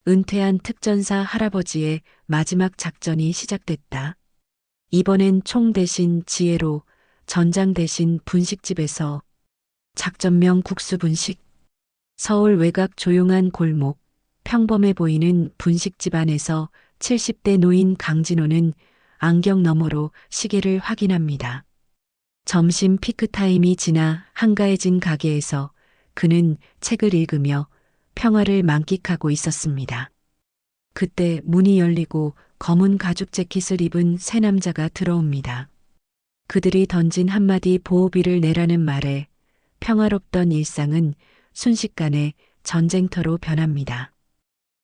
은퇴한 특전사 할아버지의 마지막 작전이 시작됐다. 이번엔 총 대신 지혜로, 전장 대신 분식집에서 작전명 국수 분식. 서울 외곽 조용한 골목, 평범해 보이는 분식집 안에서 70대 노인 강진호는 안경 너머로 시계를 확인합니다. 점심 피크타임이 지나 한가해진 가게에서 그는 책을 읽으며 평화를 만끽하고 있었습니다. 그때 문이 열리고 검은 가죽 재킷을 입은 세 남자가 들어옵니다. 그들이 던진 한마디 보호비를 내라는 말에 평화롭던 일상은 순식간에 전쟁터로 변합니다.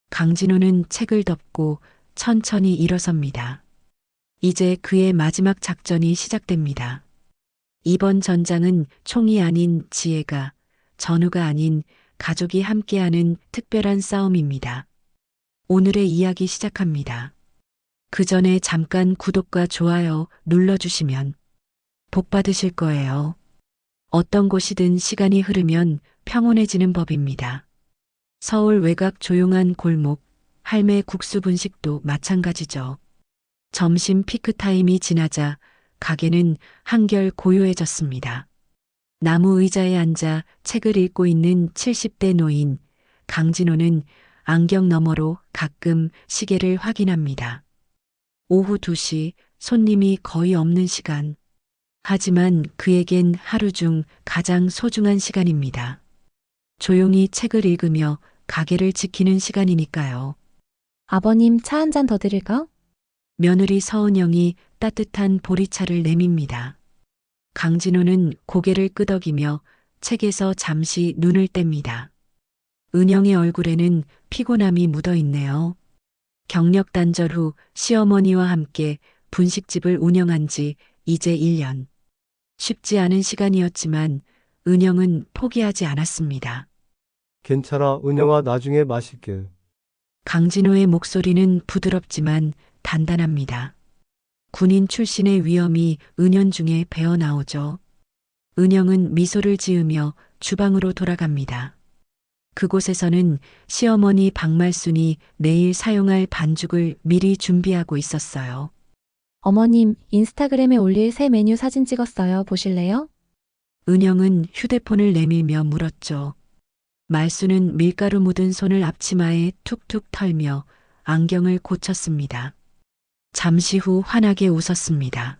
강진호는 책을 덮고 천천히 일어섭니다. 이제 그의 마지막 작전이 시작됩니다. 이번 전장은 총이 아닌 지혜가, 전우가 아닌 가족이 함께하는 특별한 싸움입니다. 오늘의 이야기 시작합니다. 그 전에 잠깐 구독과 좋아요 눌러주시면 복 받으실 거예요. 어떤 곳이든 시간이 흐르면 평온해지는 법입니다. 서울 외곽 조용한 골목, 할매 국수 분식도 마찬가지죠. 점심 피크타임이 지나자 가게는 한결 고요해졌습니다. 나무 의자에 앉아 책을 읽고 있는 70대 노인, 강진호는 안경 너머로 가끔 시계를 확인합니다. 오후 2시, 손님이 거의 없는 시간. 하지만 그에겐 하루 중 가장 소중한 시간입니다. 조용히 책을 읽으며 가게를 지키는 시간이니까요. 아버님 차 한 잔 더 드릴까? 며느리 서은영이 따뜻한 보리차를 내밉니다. 강진호는 고개를 끄덕이며 책에서 잠시 눈을 뗍니다. 은영의 얼굴에는 피곤함이 묻어 있네요. 경력 단절 후 시어머니와 함께 분식집을 운영한 지 이제 1년. 쉽지 않은 시간이었지만 은영은 포기하지 않았습니다. 괜찮아, 은영아, 나중에 마실게. 강진호의 목소리는 부드럽지만 단단합니다. 군인 출신의 위엄이 은연중에 배어나오죠. 은영은 미소를 지으며 주방으로 돌아갑니다. 그곳에서는 시어머니 박말순이 내일 사용할 반죽을 미리 준비하고 있었어요. 어머님, 인스타그램에 올릴 새 메뉴 사진 찍었어요. 보실래요? 은영은 휴대폰을 내밀며 물었죠. 말수는 밀가루 묻은 손을 앞치마에 툭툭 털며 안경을 고쳤습니다. 잠시 후 환하게 웃었습니다.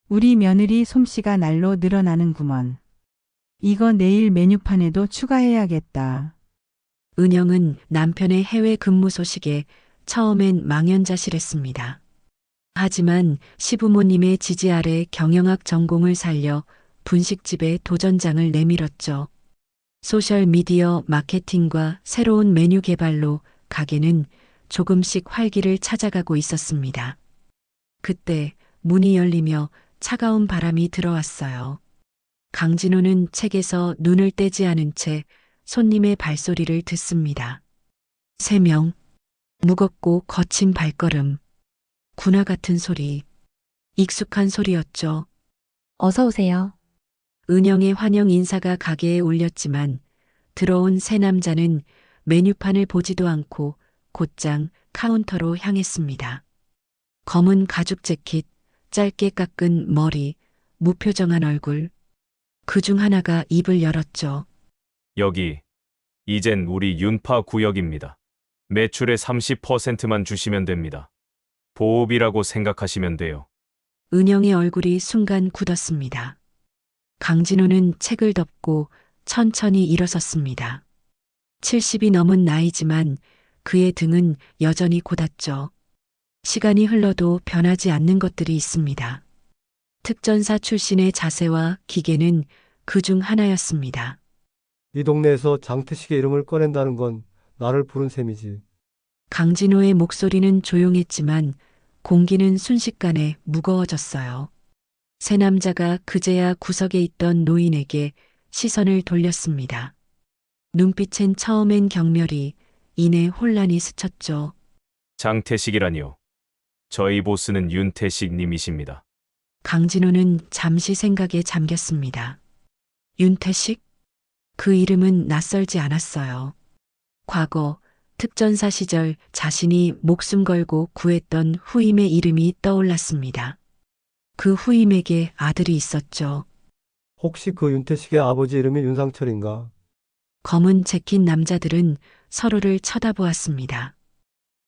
우리 며느리 솜씨가 날로 늘어나는구먼. 이거 내일 메뉴판에도 추가해야겠다. 은영은 남편의 해외 근무 소식에 처음엔 망연자실했습니다. 하지만 시부모님의 지지 아래 경영학 전공을 살려 분식집에 도전장을 내밀었죠. 소셜미디어 마케팅과 새로운 메뉴 개발로 가게는 조금씩 활기를 찾아가고 있었습니다. 그때 문이 열리며 차가운 바람이 들어왔어요. 강진호는 책에서 눈을 떼지 않은 채 손님의 발소리를 듣습니다. 3명, 무겁고 거친 발걸음, 군화 같은 소리, 익숙한 소리였죠. 어서 오세요. 은영의 환영 인사가 가게에 울렸지만 들어온 세 남자는 메뉴판을 보지도 않고 곧장 카운터로 향했습니다. 검은 가죽 재킷, 짧게 깎은 머리, 무표정한 얼굴. 그중 하나가 입을 열었죠. 여기, 이젠 우리 윤파 구역입니다. 매출의 30%만 주시면 됩니다. 보호비라고 생각하시면 돼요. 은영의 얼굴이 순간 굳었습니다. 강진호는 책을 덮고 천천히 일어섰습니다. 70이 넘은 나이지만 그의 등은 여전히 곧았죠. 시간이 흘러도 변하지 않는 것들이 있습니다. 특전사 출신의 자세와 기계는 그중 하나였습니다. 이 동네에서 장태식의 이름을 꺼낸다는 건 나를 부른 셈이지. 강진호의 목소리는 조용했지만 공기는 순식간에 무거워졌어요. 세 남자가 그제야 구석에 있던 노인에게 시선을 돌렸습니다. 눈빛엔 처음엔 경멸이, 이내 혼란이 스쳤죠. 장태식이라니요. 저희 보스는 윤태식 님이십니다. 강진호는 잠시 생각에 잠겼습니다. 윤태식? 그 이름은 낯설지 않았어요. 과거 특전사 시절 자신이 목숨 걸고 구했던 후임의 이름이 떠올랐습니다. 그 후임에게 아들이 있었죠. 혹시 그 윤태식의 아버지 이름이 윤상철인가? 검은 재킷 남자들은 서로를 쳐다보았습니다.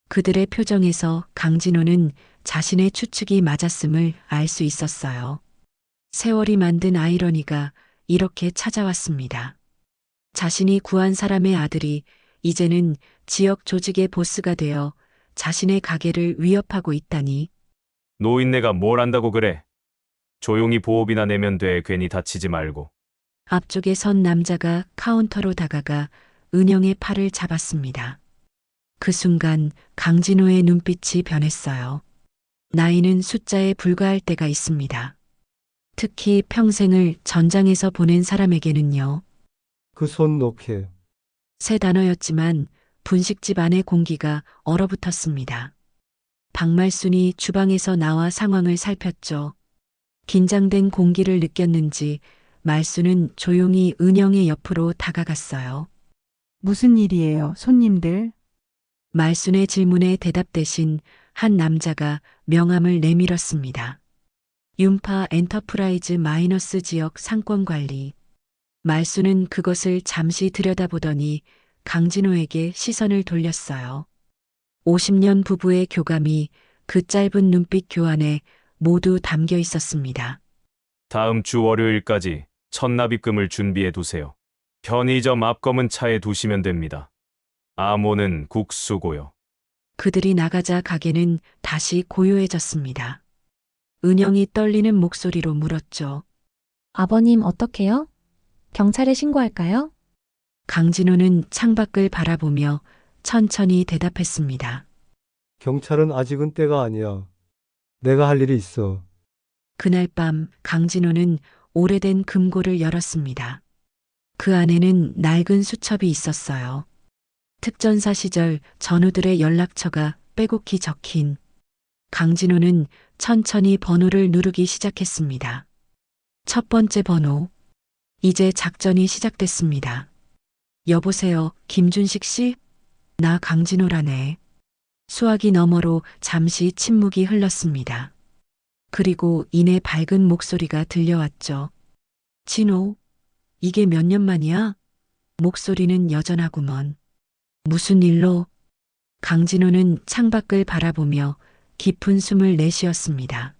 그들의 표정에서 강진호는 자신의 추측이 맞았음을 알 수 있었어요. 세월이 만든 아이러니가 이렇게 찾아왔습니다. 자신이 구한 사람의 아들이 이제는 지역 조직의 보스가 되어 자신의 가게를 위협하고 있다니. 노인네가 뭘 안다고 그래? 조용히 보호비나 내면 돼. 괜히 다치지 말고. 앞쪽에 선 남자가 카운터로 다가가 은영의 팔을 잡았습니다. 그 순간 강진호의 눈빛이 변했어요. 나이는 숫자에 불과할 때가 있습니다. 특히 평생을 전장에서 보낸 사람에게는요. 그 손 놓게. 세 단어였지만 분식집 안의 공기가 얼어붙었습니다. 박말순이 주방에서 나와 상황을 살폈죠. 긴장된 공기를 느꼈는지 말순은 조용히 은영의 옆으로 다가갔어요. 무슨 일이에요, 손님들? 말순의 질문에 대답 대신 한 남자가 명함을 내밀었습니다. 윤파 엔터프라이즈 마이너스 지역 상권 관리. 말순은 그것을 잠시 들여다보더니 강진호에게 시선을 돌렸어요. 50년 부부의 교감이 그 짧은 눈빛 교환에 모두 담겨 있었습니다. 다음 주 월요일까지 첫납입금을 준비해 두세요. 편의점 앞 검은 차에 두시면 됩니다. 암호는 국수고요. 그들이 나가자 가게는 다시 고요해졌습니다. 은영이 떨리는 목소리로 물었죠. 아버님 어떡해요? 경찰에 신고할까요? 강진호는 창밖을 바라보며 천천히 대답했습니다. 경찰은 아직은 때가 아니야. 내가 할 일이 있어. 그날 밤 강진호는 오래된 금고를 열었습니다. 그 안에는 낡은 수첩이 있었어요. 특전사 시절 전우들의 연락처가 빼곡히 적힌. 강진호는 천천히 번호를 누르기 시작했습니다. 첫 번째 번호. 이제 작전이 시작됐습니다. 여보세요, 김준식 씨? 나 강진호라네. 수화기 너머로 잠시 침묵이 흘렀습니다. 그리고 이내 밝은 목소리가 들려왔죠. 진호, 이게 몇 년 만이야? 목소리는 여전하구먼. 무슨 일로? 강진호는 창밖을 바라보며 깊은 숨을 내쉬었습니다.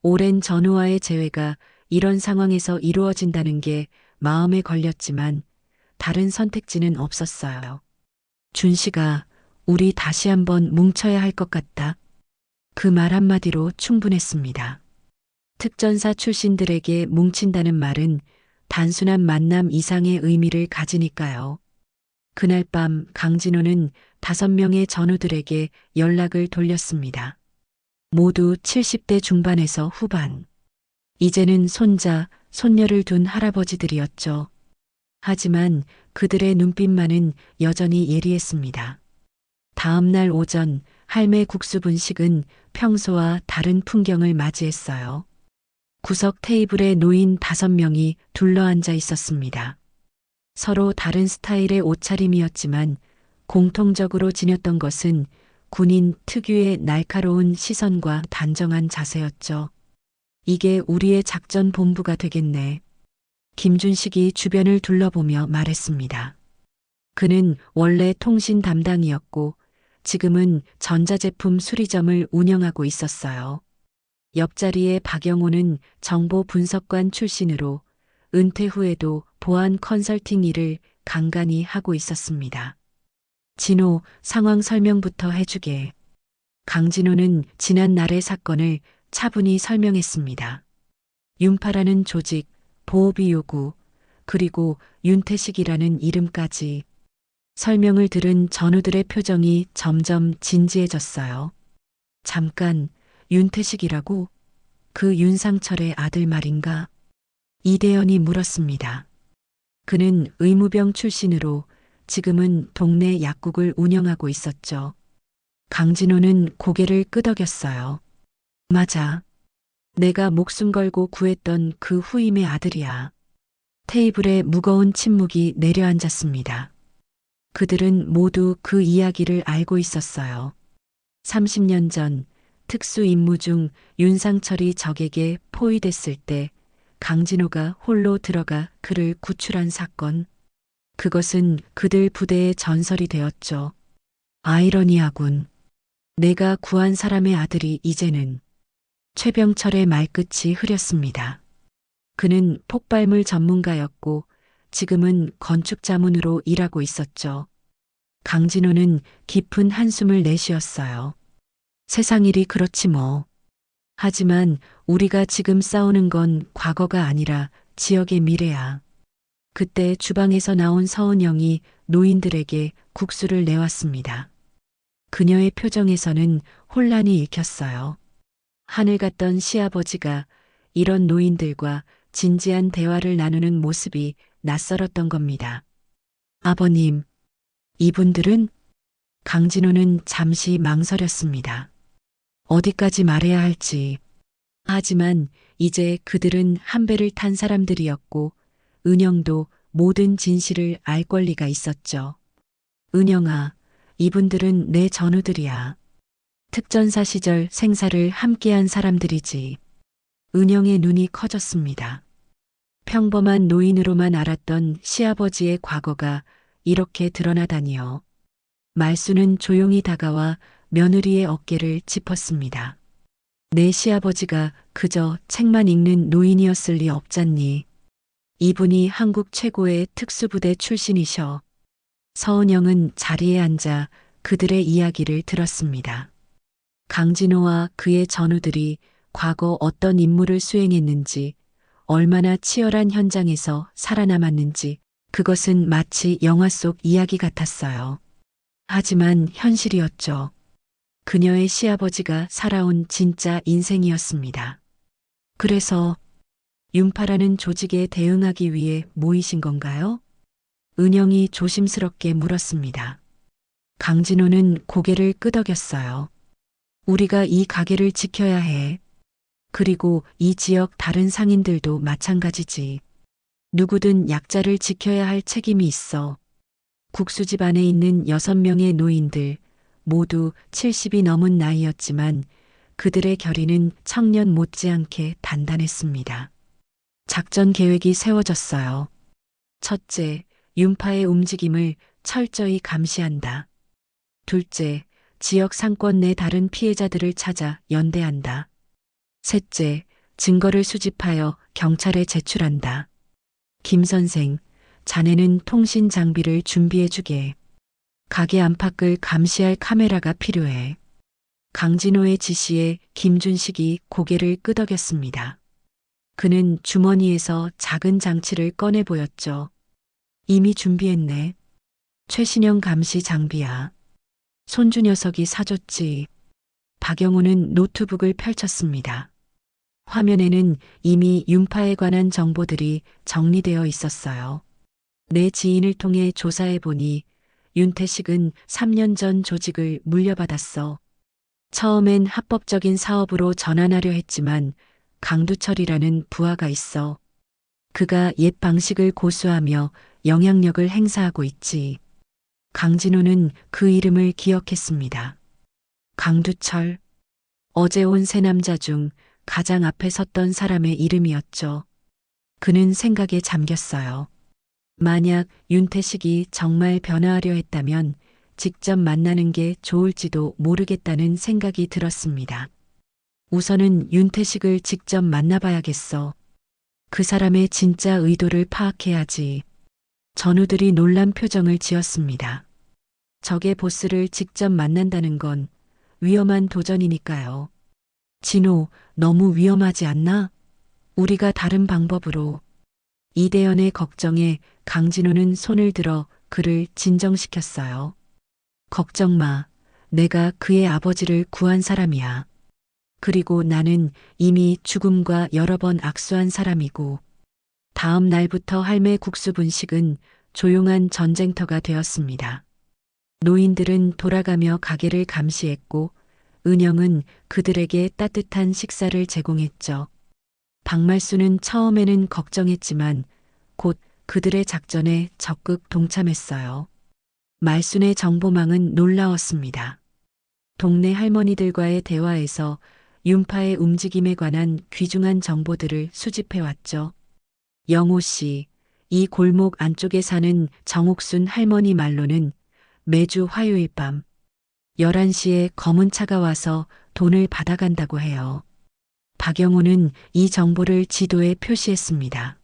오랜 전우와의 재회가 이런 상황에서 이루어진다는 게 마음에 걸렸지만 다른 선택지는 없었어요. 준씨가 우리 다시 한번 뭉쳐야 할 것 같다. 그 말 한마디로 충분했습니다. 특전사 출신들에게 뭉친다는 말은 단순한 만남 이상의 의미를 가지니까요. 그날 밤 강진호는 5명의 전우들에게 연락을 돌렸습니다. 모두 70대 중반에서 후반. 이제는 손자, 손녀를 둔 할아버지들이었죠. 하지만 그들의 눈빛만은 여전히 예리했습니다. 다음 날 오전 할매 국수 분식은 평소와 다른 풍경을 맞이했어요. 구석 테이블에 노인 5명이 둘러앉아 있었습니다. 서로 다른 스타일의 옷차림이었지만 공통적으로 지녔던 것은 군인 특유의 날카로운 시선과 단정한 자세였죠. 이게 우리의 작전 본부가 되겠네. 김준식이 주변을 둘러보며 말했습니다. 그는 원래 통신 담당이었고 지금은 전자제품 수리점을 운영하고 있었어요. 옆자리에 박영호는 정보 분석관 출신으로 은퇴 후에도 보안 컨설팅 일을 간간히 하고 있었습니다. 진호, 상황 설명부터 해주게. 강진호는 지난 날의 사건을 차분히 설명했습니다. 윤파라는 조직, 보호비 요구, 그리고 윤태식이라는 이름까지. 설명을 들은 전우들의 표정이 점점 진지해졌어요. 잠깐, 윤태식이라고? 그 윤상철의 아들 말인가? 이대현이 물었습니다. 그는 의무병 출신으로 지금은 동네 약국을 운영하고 있었죠. 강진호는 고개를 끄덕였어요. 맞아. 내가 목숨 걸고 구했던 그 후임의 아들이야. 테이블에 무거운 침묵이 내려앉았습니다. 그들은 모두 그 이야기를 알고 있었어요. 30년 전 특수 임무 중 윤상철이 적에게 포위됐을 때 강진호가 홀로 들어가 그를 구출한 사건. 그것은 그들 부대의 전설이 되었죠. 아이러니하군. 내가 구한 사람의 아들이 이제는 최병철의 말끝이 흐렸습니다. 그는 폭발물 전문가였고 지금은 건축 자문으로 일하고 있었죠. 강진호는 깊은 한숨을 내쉬었어요. 세상 일이 그렇지 뭐. 하지만 우리가 지금 싸우는 건 과거가 아니라 지역의 미래야. 그때 주방에서 나온 서은영이 노인들에게 국수를 내왔습니다. 그녀의 표정에서는 혼란이 읽혔어요. 하늘 같던 시아버지가 이런 노인들과 진지한 대화를 나누는 모습이 낯설었던 겁니다. 아버님, 이분들은? 강진호는 잠시 망설였습니다. 어디까지 말해야 할지. 하지만 이제 그들은 한 배를 탄 사람들이었고 은영도 모든 진실을 알 권리가 있었죠. 은영아, 이분들은 내 전우들이야. 특전사 시절 생사를 함께한 사람들이지. 은영의 눈이 커졌습니다. 평범한 노인으로만 알았던 시아버지의 과거가 이렇게 드러나다니요. 말수는 조용히 다가와 며느리의 어깨를 짚었습니다. 내 시아버지가 그저 책만 읽는 노인이었을 리 없잖니. 이분이 한국 최고의 특수부대 출신이셔. 서은영은 자리에 앉아 그들의 이야기를 들었습니다. 강진호와 그의 전우들이 과거 어떤 임무를 수행했는지, 얼마나 치열한 현장에서 살아남았는지, 그것은 마치 영화 속 이야기 같았어요. 하지만 현실이었죠. 그녀의 시아버지가 살아온 진짜 인생이었습니다. 그래서 윤파라는 조직에 대응하기 위해 모이신 건가요? 은영이 조심스럽게 물었습니다. 강진호는 고개를 끄덕였어요. 우리가 이 가게를 지켜야 해. 그리고 이 지역 다른 상인들도 마찬가지지. 누구든 약자를 지켜야 할 책임이 있어. 국수집 안에 있는 6명의 노인들, 모두 70이 넘은 나이였지만 그들의 결의는 청년 못지않게 단단했습니다. 작전 계획이 세워졌어요. 첫째, 윤파의 움직임을 철저히 감시한다. 둘째, 지역 상권 내 다른 피해자들을 찾아 연대한다. 셋째, 증거를 수집하여 경찰에 제출한다. 김 선생, 자네는 통신 장비를 준비해주게. 가게 안팎을 감시할 카메라가 필요해. 강진호의 지시에 김준식이 고개를 끄덕였습니다. 그는 주머니에서 작은 장치를 꺼내 보였죠. 이미 준비했네. 최신형 감시 장비야. 손주 녀석이 사줬지. 박영우는 노트북을 펼쳤습니다. 화면에는 이미 윤파에 관한 정보들이 정리되어 있었어요. 내 지인을 통해 조사해 보니 윤태식은 3년 전 조직을 물려받았어. 처음엔 합법적인 사업으로 전환하려 했지만 강두철이라는 부하가 있어. 그가 옛 방식을 고수하며 영향력을 행사하고 있지. 강진호는 그 이름을 기억했습니다. 강두철. 어제 온 세 남자 중 가장 앞에 섰던 사람의 이름이었죠. 그는 생각에 잠겼어요. 만약 윤태식이 정말 변화하려 했다면 직접 만나는 게 좋을지도 모르겠다는 생각이 들었습니다. 우선은 윤태식을 직접 만나봐야겠어. 그 사람의 진짜 의도를 파악해야지. 전우들이 놀란 표정을 지었습니다. 적의 보스를 직접 만난다는 건 위험한 도전이니까요. 진호, 너무 위험하지 않나? 우리가 다른 방법으로. 이대현의 걱정에 강진호는 손을 들어 그를 진정시켰어요. 걱정 마. 내가 그의 아버지를 구한 사람이야. 그리고 나는 이미 죽음과 여러 번 악수한 사람이고, 다음 날부터 할매 국수 분식은 조용한 전쟁터가 되었습니다. 노인들은 돌아가며 가게를 감시했고, 은영은 그들에게 따뜻한 식사를 제공했죠. 박말수는 처음에는 걱정했지만 곧 그들의 작전에 적극 동참했어요. 말순의 정보망은 놀라웠습니다. 동네 할머니들과의 대화에서 윤파의 움직임에 관한 귀중한 정보들을 수집해왔죠. 영호 씨, 이 골목 안쪽에 사는 정옥순 할머니 말로는 매주 화요일 밤 11시에 검은 차가 와서 돈을 받아간다고 해요. 박영호는 이 정보를 지도에 표시했습니다.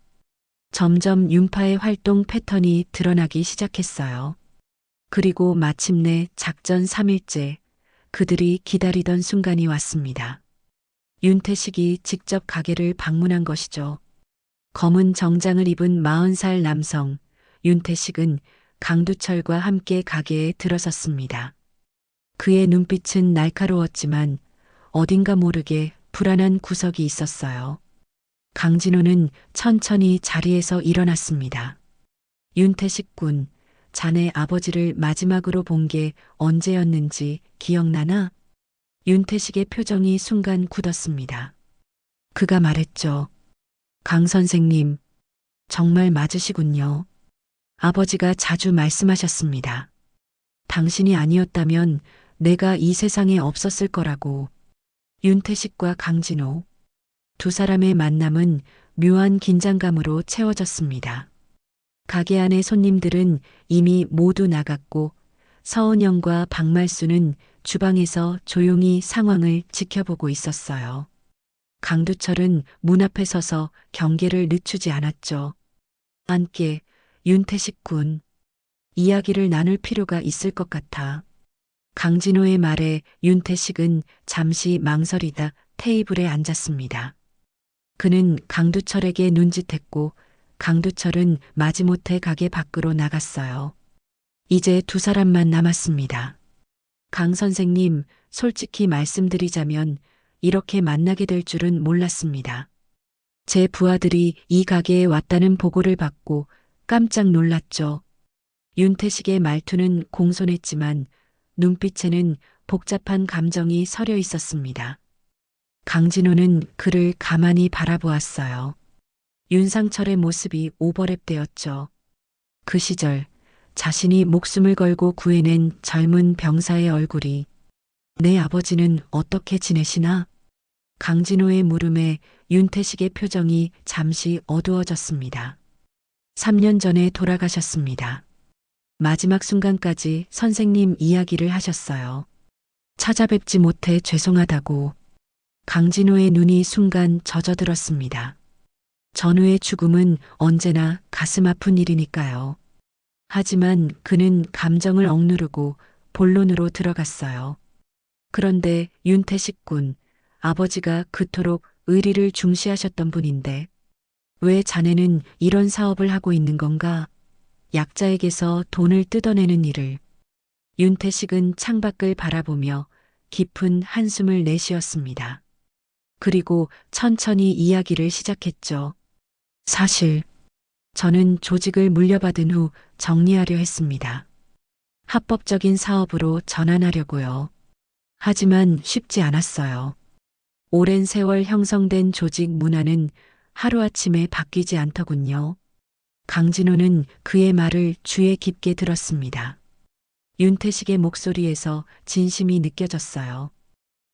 점점 윤파의 활동 패턴이 드러나기 시작했어요. 그리고 마침내 작전 3일째 그들이 기다리던 순간이 왔습니다. 윤태식이 직접 가게를 방문한 것이죠. 검은 정장을 입은 40살 남성 윤태식은 강두철과 함께 가게에 들어섰습니다. 그의 눈빛은 날카로웠지만 어딘가 모르게 불안한 구석이 있었어요. 강진호는 천천히 자리에서 일어났습니다. 윤태식 군, 자네 아버지를 마지막으로 본 게 언제였는지 기억나나? 윤태식의 표정이 순간 굳었습니다. 그가 말했죠. 강 선생님, 정말 맞으시군요. 아버지가 자주 말씀하셨습니다. 당신이 아니었다면 내가 이 세상에 없었을 거라고. 윤태식과 강진호. 두 사람의 만남은 묘한 긴장감으로 채워졌습니다. 가게 안의 손님들은 이미 모두 나갔고 서은영과 박말수는 주방에서 조용히 상황을 지켜보고 있었어요. 강두철은 문 앞에 서서 경계를 늦추지 않았죠. 함께 윤태식 군, 이야기를 나눌 필요가 있을 것 같아. 강진호의 말에 윤태식은 잠시 망설이다 테이블에 앉았습니다. 그는 강두철에게 눈짓했고 강두철은 마지못해 가게 밖으로 나갔어요. 이제 두 사람만 남았습니다. 강 선생님, 솔직히 말씀드리자면 이렇게 만나게 될 줄은 몰랐습니다. 제 부하들이 이 가게에 왔다는 보고를 받고 깜짝 놀랐죠. 윤태식의 말투는 공손했지만 눈빛에는 복잡한 감정이 서려 있었습니다. 강진호는 그를 가만히 바라보았어요. 윤상철의 모습이 오버랩되었죠. 그 시절 자신이 목숨을 걸고 구해낸 젊은 병사의 얼굴이 내 아버지는 어떻게 지내시나? 강진호의 물음에 윤태식의 표정이 잠시 어두워졌습니다. 3년 전에 돌아가셨습니다. 마지막 순간까지 선생님 이야기를 하셨어요. 찾아뵙지 못해 죄송하다고. 강진호의 눈이 순간 젖어들었습니다. 전우의 죽음은 언제나 가슴 아픈 일이니까요. 하지만 그는 감정을 억누르고 본론으로 들어갔어요. 그런데 윤태식 군, 아버지가 그토록 의리를 중시하셨던 분인데 왜 자네는 이런 사업을 하고 있는 건가? 약자에게서 돈을 뜯어내는 일을. 윤태식은 창밖을 바라보며 깊은 한숨을 내쉬었습니다. 그리고 천천히 이야기를 시작했죠. 사실 저는 조직을 물려받은 후 정리하려 했습니다. 합법적인 사업으로 전환하려고요. 하지만 쉽지 않았어요. 오랜 세월 형성된 조직 문화는 하루아침에 바뀌지 않더군요. 강진호는 그의 말을 귀에 깊게 들었습니다. 윤태식의 목소리에서 진심이 느껴졌어요.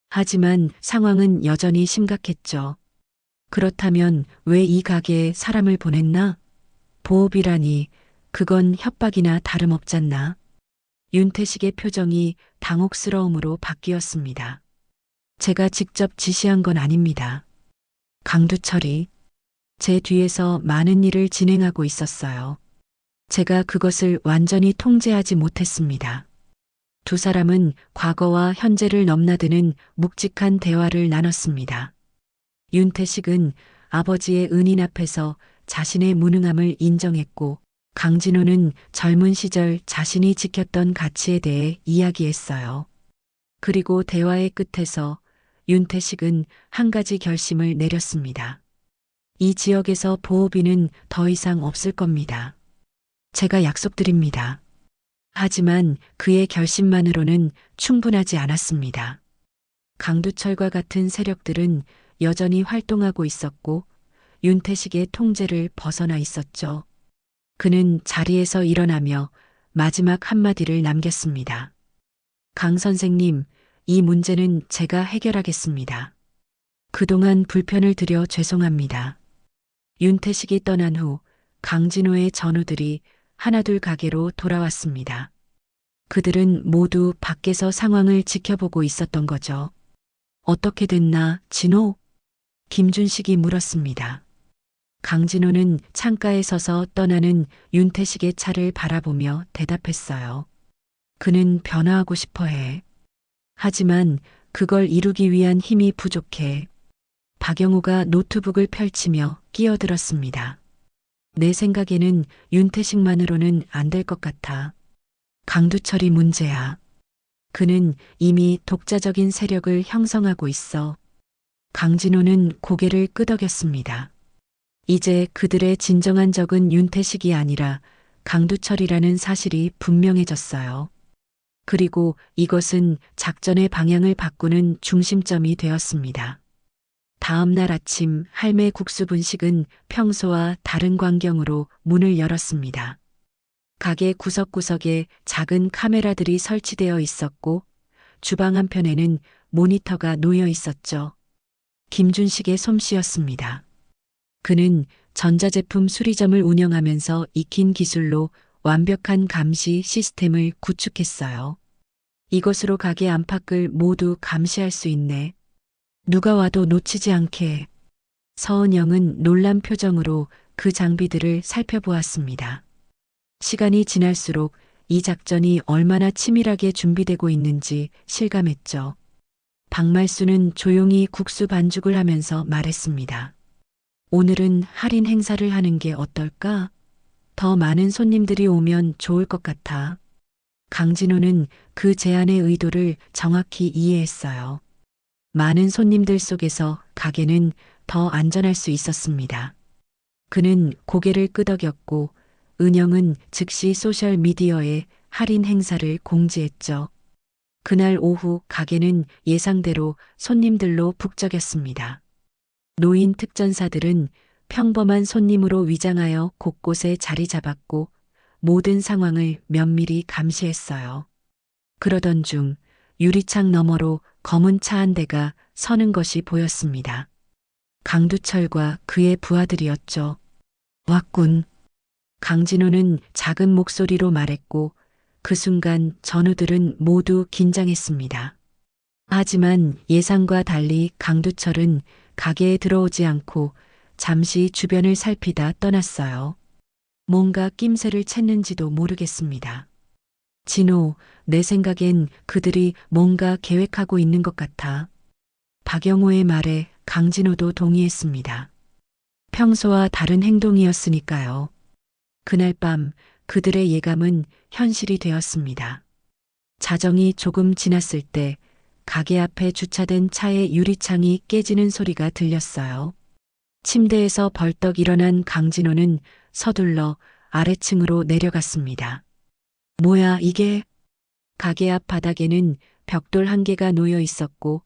하지만 상황은 여전히 심각했죠. 그렇다면 왜 이 가게에 사람을 보냈나? 보호비라니, 그건 협박이나 다름없잖나. 윤태식의 표정이 당혹스러움으로 바뀌었습니다. 제가 직접 지시한 건 아닙니다. 강두철이 제 뒤에서 많은 일을 진행하고 있었어요. 제가 그것을 완전히 통제하지 못했습니다. 두 사람은 과거와 현재를 넘나드는 묵직한 대화를 나눴습니다. 윤태식은 아버지의 은인 앞에서 자신의 무능함을 인정했고 강진호는 젊은 시절 자신이 지켰던 가치에 대해 이야기했어요. 그리고 대화의 끝에서 윤태식은 한 가지 결심을 내렸습니다. 이 지역에서 보호비는 더 이상 없을 겁니다. 제가 약속드립니다. 하지만 그의 결심만으로는 충분하지 않았습니다. 강두철과 같은 세력들은 여전히 활동하고 있었고 윤태식의 통제를 벗어나 있었죠. 그는 자리에서 일어나며 마지막 한마디를 남겼습니다. 강 선생님, 이 문제는 제가 해결하겠습니다. 그동안 불편을 드려 죄송합니다. 윤태식이 떠난 후 강진호의 전우들이 하나둘 가게로 돌아왔습니다. 그들은 모두 밖에서 상황을 지켜보고 있었던 거죠. 어떻게 됐나, 진호? 김준식이 물었습니다. 강진호는 창가에 서서 떠나는 윤태식의 차를 바라보며 대답했어요. 그는 변화하고 싶어 해. 하지만 그걸 이루기 위한 힘이 부족해. 박영호가 노트북을 펼치며 끼어들었습니다. 내 생각에는 윤태식만으로는 안 될 것 같아. 강두철이 문제야. 그는 이미 독자적인 세력을 형성하고 있어. 강진호는 고개를 끄덕였습니다. 이제 그들의 진정한 적은 윤태식이 아니라 강두철이라는 사실이 분명해졌어요. 그리고 이것은 작전의 방향을 바꾸는 중심점이 되었습니다. 다음 날 아침 할매 국수 분식은 평소와 다른 광경으로 문을 열었습니다. 가게 구석구석에 작은 카메라들이 설치되어 있었고 주방 한편에는 모니터가 놓여 있었죠. 김준식의 솜씨였습니다. 그는 전자제품 수리점을 운영하면서 익힌 기술로 완벽한 감시 시스템을 구축했어요. 이것으로 가게 안팎을 모두 감시할 수 있네. 누가 와도 놓치지 않게. 서은영은 놀란 표정으로 그 장비들을 살펴보았습니다. 시간이 지날수록 이 작전이 얼마나 치밀하게 준비되고 있는지 실감했죠. 박말수는 조용히 국수 반죽을 하면서 말했습니다. 오늘은 할인 행사를 하는 게 어떨까? 더 많은 손님들이 오면 좋을 것 같아. 강진호는 그 제안의 의도를 정확히 이해했어요. 많은 손님들 속에서 가게는 더 안전할 수 있었습니다. 그는 고개를 끄덕였고 은영은 즉시 소셜미디어에 할인 행사를 공지했죠. 그날 오후 가게는 예상대로 손님들로 북적였습니다. 노인 특전사들은 평범한 손님으로 위장하여 곳곳에 자리 잡았고 모든 상황을 면밀히 감시했어요. 그러던 중 유리창 너머로 검은 차 한 대가 서는 것이 보였습니다. 강두철과 그의 부하들이었죠. 왔군. 강진호는 작은 목소리로 말했고 그 순간 전우들은 모두 긴장했습니다. 하지만 예상과 달리 강두철은 가게에 들어오지 않고 잠시 주변을 살피다 떠났어요. 뭔가 낌새를 챘는지도 모르겠습니다. 진호, 내 생각엔 그들이 뭔가 계획하고 있는 것 같아. 박영호의 말에 강진호도 동의했습니다. 평소와 다른 행동이었으니까요. 그날 밤 그들의 예감은 현실이 되었습니다. 자정이 조금 지났을 때 가게 앞에 주차된 차의 유리창이 깨지는 소리가 들렸어요. 침대에서 벌떡 일어난 강진호는 서둘러 아래층으로 내려갔습니다. 뭐야 이게? 가게 앞 바닥에는 벽돌 한 개가 놓여 있었고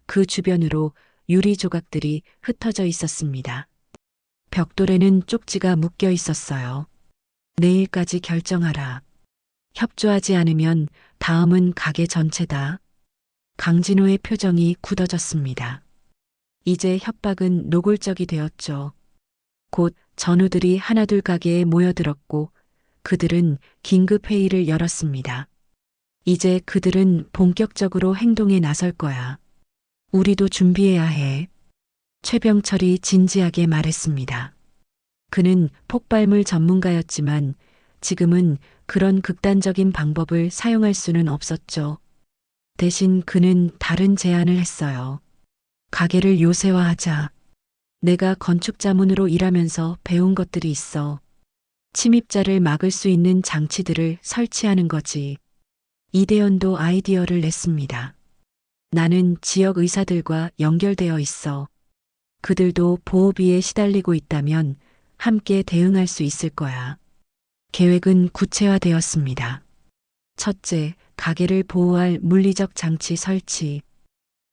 그 주변으로 유리 조각들이 흩어져 있었습니다. 벽돌에는 쪽지가 묶여 있었어요. 내일까지 결정하라. 협조하지 않으면 다음은 가게 전체다. 강진호의 표정이 굳어졌습니다. 이제 협박은 노골적이 되었죠. 곧 전우들이 하나둘 가게에 모여들었고 그들은 긴급 회의를 열었습니다. 이제 그들은 본격적으로 행동에 나설 거야. 우리도 준비해야 해. 최병철이 진지하게 말했습니다. 그는 폭발물 전문가였지만 지금은 그런 극단적인 방법을 사용할 수는 없었죠. 대신 그는 다른 제안을 했어요. 가게를 요새화하자. 내가 건축자문으로 일하면서 배운 것들이 있어. 침입자를 막을 수 있는 장치들을 설치하는 거지. 이대현도 아이디어를 냈습니다. 나는 지역 의사들과 연결되어 있어. 그들도 보호비에 시달리고 있다면 함께 대응할 수 있을 거야. 계획은 구체화되었습니다. 첫째, 가게를 보호할 물리적 장치 설치.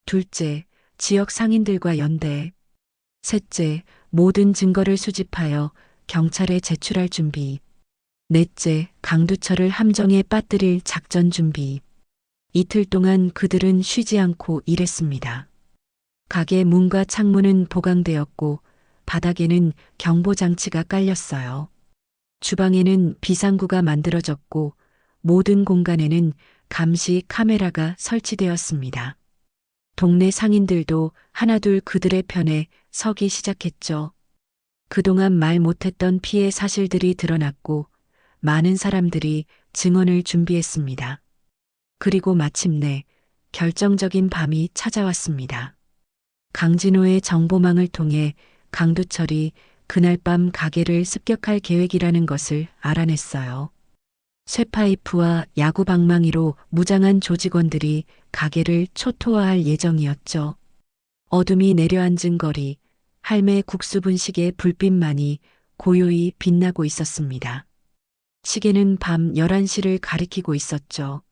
둘째, 지역 상인들과 연대. 셋째, 모든 증거를 수집하여 경찰에 제출할 준비. 넷째, 강두철을 함정에 빠뜨릴 작전 준비. 이틀 동안 그들은 쉬지 않고 일했습니다. 가게 문과 창문은 보강되었고 바닥에는 경보장치가 깔렸어요. 주방에는 비상구가 만들어졌고 모든 공간에는 감시 카메라가 설치되었습니다. 동네 상인들도 하나둘 그들의 편에 서기 시작했죠. 그동안 말 못했던 피해 사실들이 드러났고 많은 사람들이 증언을 준비했습니다. 그리고 마침내 결정적인 밤이 찾아왔습니다. 강진호의 정보망을 통해 강두철이 그날 밤 가게를 습격할 계획이라는 것을 알아냈어요. 쇠파이프와 야구 방망이로 무장한 조직원들이 가게를 초토화할 예정이었죠. 어둠이 내려앉은 거리, 할매 국수 분식의 불빛만이 고요히 빛나고 있었습니다. 시계는 밤 11시를 가리키고 있었죠.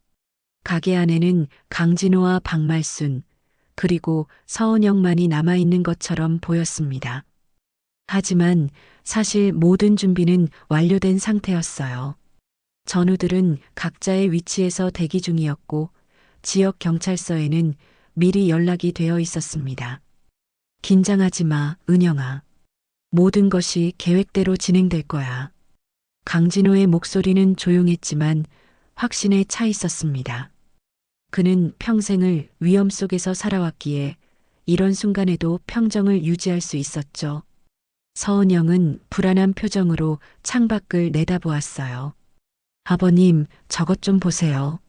가게 안에는 강진호와 박말순, 그리고 서은영만이 남아있는 것처럼 보였습니다. 하지만 사실 모든 준비는 완료된 상태였어요. 전우들은 각자의 위치에서 대기 중이었고 지역 경찰서에는 미리 연락이 되어 있었습니다. 긴장하지 마, 은영아. 모든 것이 계획대로 진행될 거야. 강진호의 목소리는 조용했지만 확신에 차 있었습니다. 그는 평생을 위험 속에서 살아왔기에 이런 순간에도 평정을 유지할 수 있었죠. 서은영은 불안한 표정으로 창밖을 내다보았어요. 아버님, 저것 좀 보세요.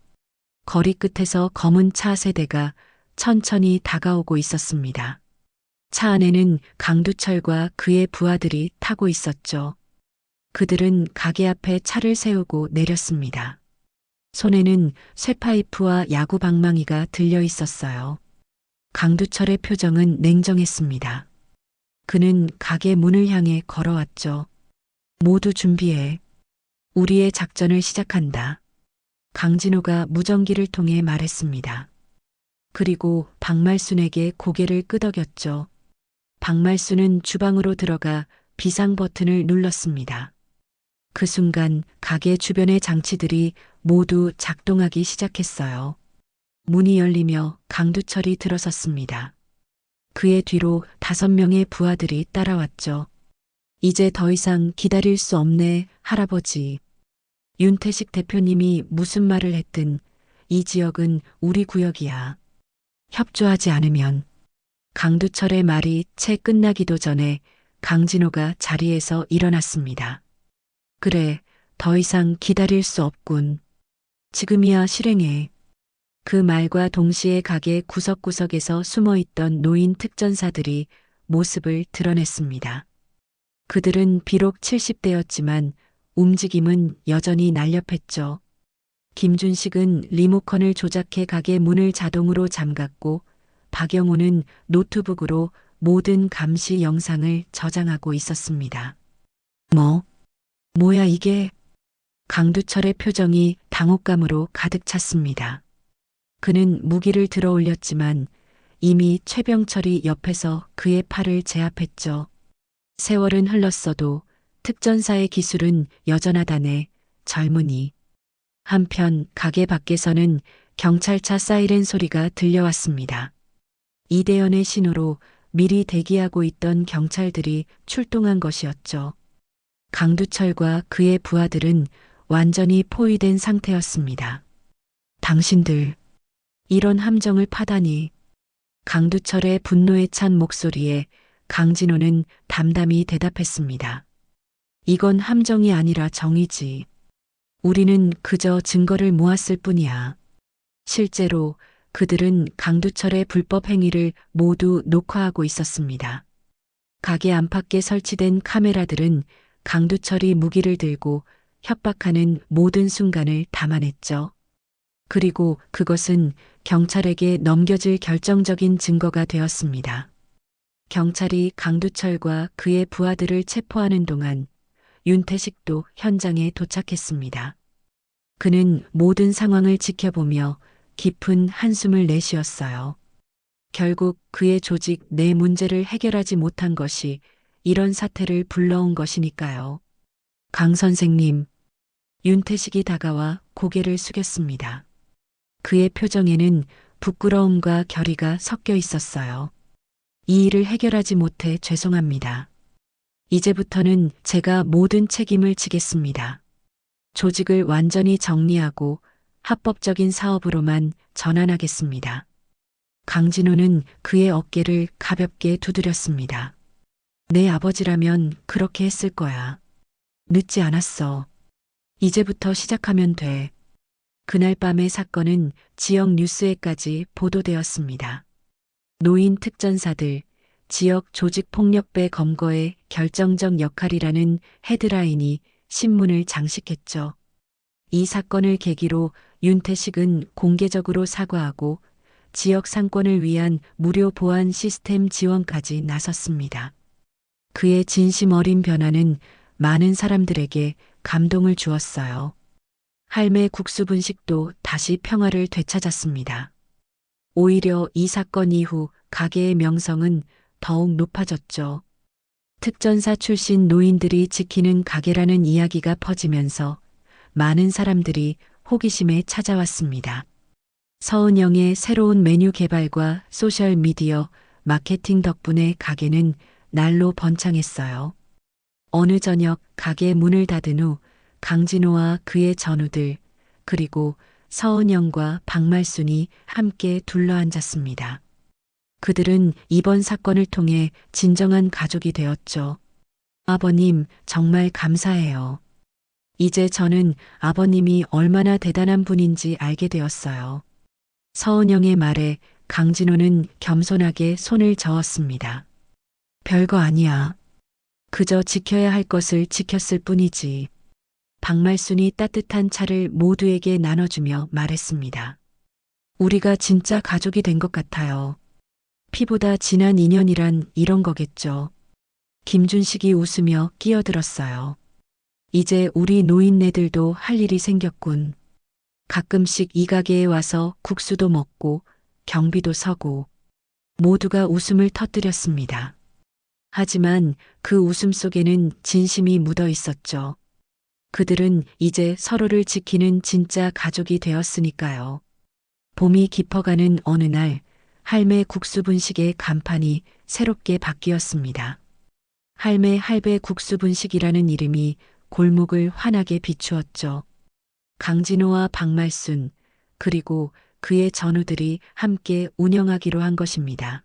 거리 끝에서 검은 차 세대가 천천히 다가오고 있었습니다. 차 안에는 강두철과 그의 부하들이 타고 있었죠. 그들은 가게 앞에 차를 세우고 내렸습니다. 손에는 쇠파이프와 야구 방망이가 들려 있었어요. 강두철의 표정은 냉정했습니다. 그는 가게 문을 향해 걸어왔죠. 모두 준비해. 우리의 작전을 시작한다. 강진호가 무전기를 통해 말했습니다. 그리고 박말순에게 고개를 끄덕였죠. 박말순은 주방으로 들어가 비상 버튼을 눌렀습니다. 그 순간 가게 주변의 장치들이 모두 작동하기 시작했어요. 문이 열리며 강두철이 들어섰습니다. 그의 뒤로 5명의 부하들이 따라왔죠. 이제 더 이상 기다릴 수 없네, 할아버지. 윤태식 대표님이 무슨 말을 했든 이 지역은 우리 구역이야. 협조하지 않으면. 강두철의 말이 채 끝나기도 전에 강진호가 자리에서 일어났습니다. 그래, 더 이상 기다릴 수 없군. 지금이야 실행해. 그 말과 동시에 가게 구석구석에서 숨어있던 노인 특전사들이 모습을 드러냈습니다. 그들은 비록 70대였지만 움직임은 여전히 날렵했죠. 김준식은 리모컨을 조작해 가게 문을 자동으로 잠갔고 박영호는 노트북으로 모든 감시 영상을 저장하고 있었습니다. 뭐야 이게? 강두철의 표정이 당혹감으로 가득 찼습니다. 그는 무기를 들어 올렸지만 이미 최병철이 옆에서 그의 팔을 제압했죠. 세월은 흘렀어도 특전사의 기술은 여전하다네, 젊은이. 한편 가게 밖에서는 경찰차 사이렌 소리가 들려왔습니다. 이대현의 신호로 미리 대기하고 있던 경찰들이 출동한 것이었죠. 강두철과 그의 부하들은 완전히 포위된 상태였습니다. 당신들, 이런 함정을 파다니. 강두철의 분노에 찬 목소리에 강진호는 담담히 대답했습니다. 이건 함정이 아니라 정의지. 우리는 그저 증거를 모았을 뿐이야. 실제로 그들은 강두철의 불법 행위를 모두 녹화하고 있었습니다. 가게 안팎에 설치된 카메라들은 강두철이 무기를 들고 협박하는 모든 순간을 담아냈죠. 그리고 그것은 경찰에게 넘겨질 결정적인 증거가 되었습니다. 경찰이 강두철과 그의 부하들을 체포하는 동안 윤태식도 현장에 도착했습니다. 그는 모든 상황을 지켜보며 깊은 한숨을 내쉬었어요. 결국 그의 조직 내 문제를 해결하지 못한 것이 이런 사태를 불러온 것이니까요. 강 선생님, 윤태식이 다가와 고개를 숙였습니다. 그의 표정에는 부끄러움과 결의가 섞여 있었어요. 이 일을 해결하지 못해 죄송합니다. 이제부터는 제가 모든 책임을 지겠습니다. 조직을 완전히 정리하고 합법적인 사업으로만 전환하겠습니다. 강진호는 그의 어깨를 가볍게 두드렸습니다. 내 아버지라면 그렇게 했을 거야. 늦지 않았어. 이제부터 시작하면 돼. 그날 밤의 사건은 지역 뉴스에까지 보도되었습니다. 노인 특전사들, 지역 조직폭력배 검거의 결정적 역할이라는 헤드라인이 신문을 장식했죠. 이 사건을 계기로 윤태식은 공개적으로 사과하고 지역 상권을 위한 무료 보안 시스템 지원까지 나섰습니다. 그의 진심 어린 변화는 많은 사람들에게 감동을 주었어요. 할매 국수 분식도 다시 평화를 되찾았습니다. 오히려 이 사건 이후 가게의 명성은 더욱 높아졌죠. 특전사 출신 노인들이 지키는 가게라는 이야기가 퍼지면서 많은 사람들이 호기심에 찾아왔습니다. 서은영의 새로운 메뉴 개발과 소셜미디어 마케팅 덕분에 가게는 날로 번창했어요. 어느 저녁 가게 문을 닫은 후 강진호와 그의 전우들 그리고 서은영과 박말순이 함께 둘러앉았습니다. 그들은 이번 사건을 통해 진정한 가족이 되었죠. 아버님, 정말 감사해요. 이제 저는 아버님이 얼마나 대단한 분인지 알게 되었어요. 서은영의 말에 강진호는 겸손하게 손을 저었습니다. 별거 아니야. 그저 지켜야 할 것을 지켰을 뿐이지. 박말순이 따뜻한 차를 모두에게 나눠주며 말했습니다. 우리가 진짜 가족이 된 것 같아요. 피보다 진한 인연이란 이런 거겠죠. 김준식이 웃으며 끼어들었어요. 이제 우리 노인네들도 할 일이 생겼군. 가끔씩 이 가게에 와서 국수도 먹고 경비도 서고 모두가 웃음을 터뜨렸습니다. 하지만 그 웃음 속에는 진심이 묻어 있었죠. 그들은 이제 서로를 지키는 진짜 가족이 되었으니까요. 봄이 깊어가는 어느 날 할매 국수 분식의 간판이 새롭게 바뀌었습니다. 할매 할배 국수 분식이라는 이름이 골목을 환하게 비추었죠. 강진호와 박말순 그리고 그의 전우들이 함께 운영하기로 한 것입니다.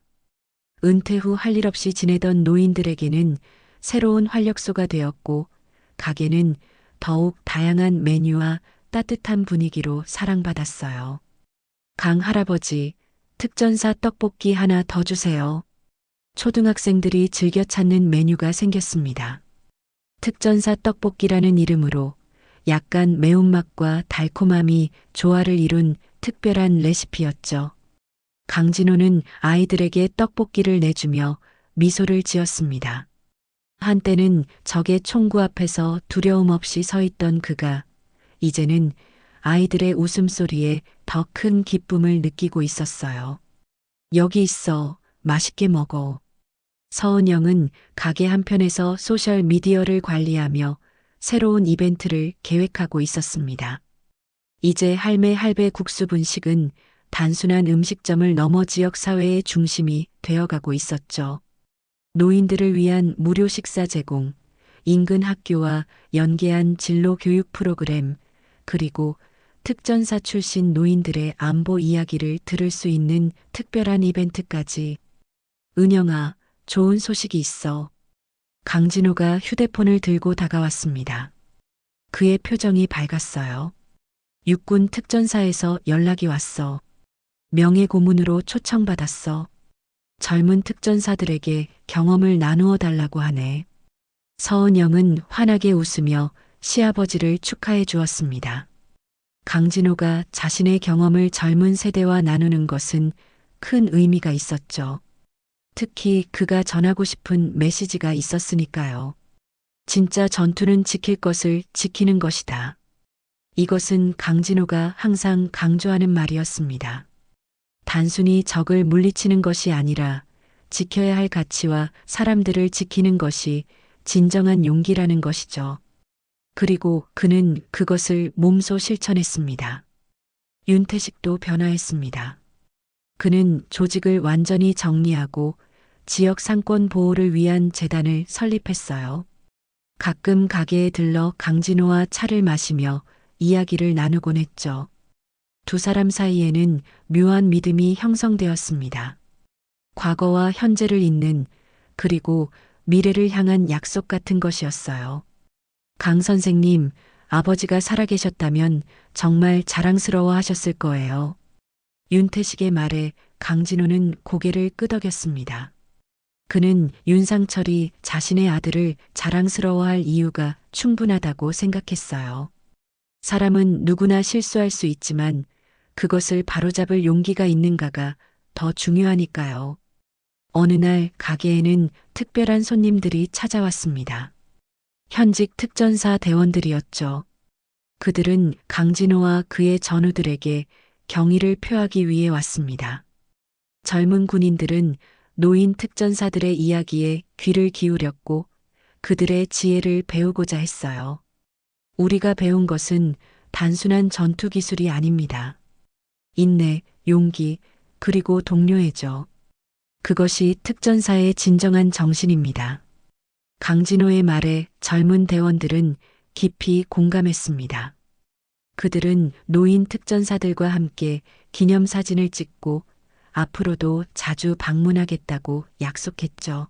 은퇴 후 할 일 없이 지내던 노인들에게는 새로운 활력소가 되었고 가게는 더욱 다양한 메뉴와 따뜻한 분위기로 사랑받았어요. 강 할아버지, 특전사 떡볶이 하나 더 주세요. 초등학생들이 즐겨 찾는 메뉴가 생겼습니다. 특전사 떡볶이라는 이름으로 약간 매운맛과 달콤함이 조화를 이룬 특별한 레시피였죠. 강진호는 아이들에게 떡볶이를 내주며 미소를 지었습니다. 한때는 적의 총구 앞에서 두려움 없이 서 있던 그가 이제는 아이들의 웃음소리에 더 큰 기쁨을 느끼고 있었어요. 여기 있어. 맛있게 먹어. 서은영은 가게 한편에서 소셜미디어를 관리하며 새로운 이벤트를 계획하고 있었습니다. 이제 할매 할배 국수 분식은 단순한 음식점을 넘어 지역 사회의 중심이 되어가고 있었죠. 노인들을 위한 무료 식사 제공, 인근 학교와 연계한 진로 교육 프로그램, 그리고 특전사 출신 노인들의 안보 이야기를 들을 수 있는 특별한 이벤트까지. 은영아, 좋은 소식이 있어. 강진호가 휴대폰을 들고 다가왔습니다. 그의 표정이 밝았어요. 육군 특전사에서 연락이 왔어. 명예 고문으로 초청받았어. 젊은 특전사들에게 경험을 나누어 달라고 하네. 서은영은 환하게 웃으며 시아버지를 축하해 주었습니다. 강진호가 자신의 경험을 젊은 세대와 나누는 것은 큰 의미가 있었죠. 특히 그가 전하고 싶은 메시지가 있었으니까요. 진짜 전투는 지킬 것을 지키는 것이다. 이것은 강진호가 항상 강조하는 말이었습니다. 단순히 적을 물리치는 것이 아니라 지켜야 할 가치와 사람들을 지키는 것이 진정한 용기라는 것이죠. 그리고 그는 그것을 몸소 실천했습니다. 윤태식도 변화했습니다. 그는 조직을 완전히 정리하고 지역 상권 보호를 위한 재단을 설립했어요. 가끔 가게에 들러 강진호와 차를 마시며 이야기를 나누곤 했죠. 두 사람 사이에는 묘한 믿음이 형성되었습니다. 과거와 현재를 잇는, 그리고 미래를 향한 약속 같은 것이었어요. 강 선생님, 아버지가 살아계셨다면 정말 자랑스러워 하셨을 거예요. 윤태식의 말에 강진호는 고개를 끄덕였습니다. 그는 윤상철이 자신의 아들을 자랑스러워할 이유가 충분하다고 생각했어요. 사람은 누구나 실수할 수 있지만 그것을 바로잡을 용기가 있는가가 더 중요하니까요. 어느 날 가게에는 특별한 손님들이 찾아왔습니다. 현직 특전사 대원들이었죠. 그들은 강진호와 그의 전우들에게 경의를 표하기 위해 왔습니다. 젊은 군인들은 노인 특전사들의 이야기에 귀를 기울였고 그들의 지혜를 배우고자 했어요. 우리가 배운 것은 단순한 전투 기술이 아닙니다. 인내, 용기, 그리고 동료애죠. 그것이 특전사의 진정한 정신입니다. 강진호의 말에 젊은 대원들은 깊이 공감했습니다. 그들은 노인 특전사들과 함께 기념사진을 찍고 앞으로도 자주 방문하겠다고 약속했죠.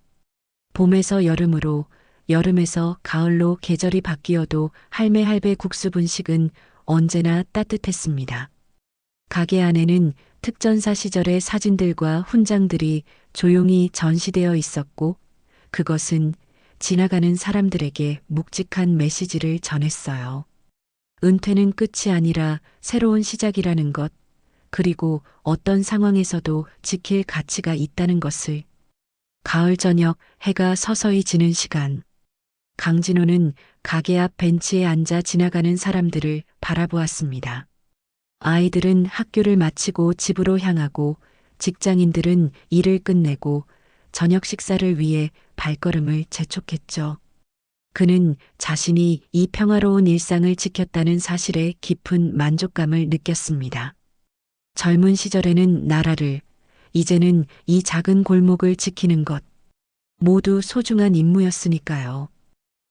봄에서 여름으로, 여름에서 가을로 계절이 바뀌어도 할매 국수 분식은 언제나 따뜻했습니다. 가게 안에는 특전사 시절의 사진들과 훈장들이 조용히 전시되어 있었고 그것은 지나가는 사람들에게 묵직한 메시지를 전했어요. 은퇴는 끝이 아니라 새로운 시작이라는 것, 그리고 어떤 상황에서도 지킬 가치가 있다는 것을. 가을 저녁 해가 서서히 지는 시간. 강진호는 가게 앞 벤치에 앉아 지나가는 사람들을 바라보았습니다. 아이들은 학교를 마치고 집으로 향하고 직장인들은 일을 끝내고 저녁 식사를 위해 발걸음을 재촉했죠. 그는 자신이 이 평화로운 일상을 지켰다는 사실에 깊은 만족감을 느꼈습니다. 젊은 시절에는 나라를, 이제는 이 작은 골목을 지키는 것, 모두 소중한 임무였으니까요.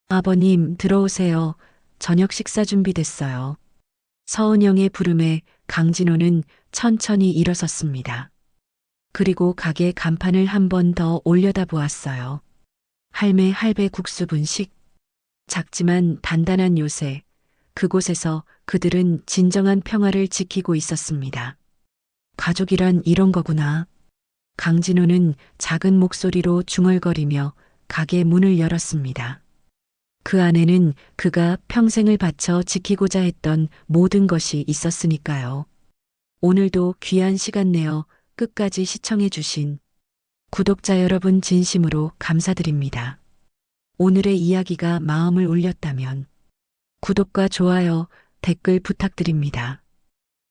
아버님, 들어오세요. 저녁 식사 준비됐어요. 서은영의 부름에 강진호는 천천히 일어섰습니다. 그리고 가게 간판을 한 번 더 올려다보았어요. 할매 국수 분식. 작지만 단단한 요새, 그곳에서 그들은 진정한 평화를 지키고 있었습니다. 가족이란 이런 거구나. 강진호는 작은 목소리로 중얼거리며 가게 문을 열었습니다. 그 안에는 그가 평생을 바쳐 지키고자 했던 모든 것이 있었으니까요. 오늘도 귀한 시간 내어 끝까지 시청해 주신 구독자 여러분 진심으로 감사드립니다. 오늘의 이야기가 마음을 울렸다면 구독과 좋아요, 댓글 부탁드립니다.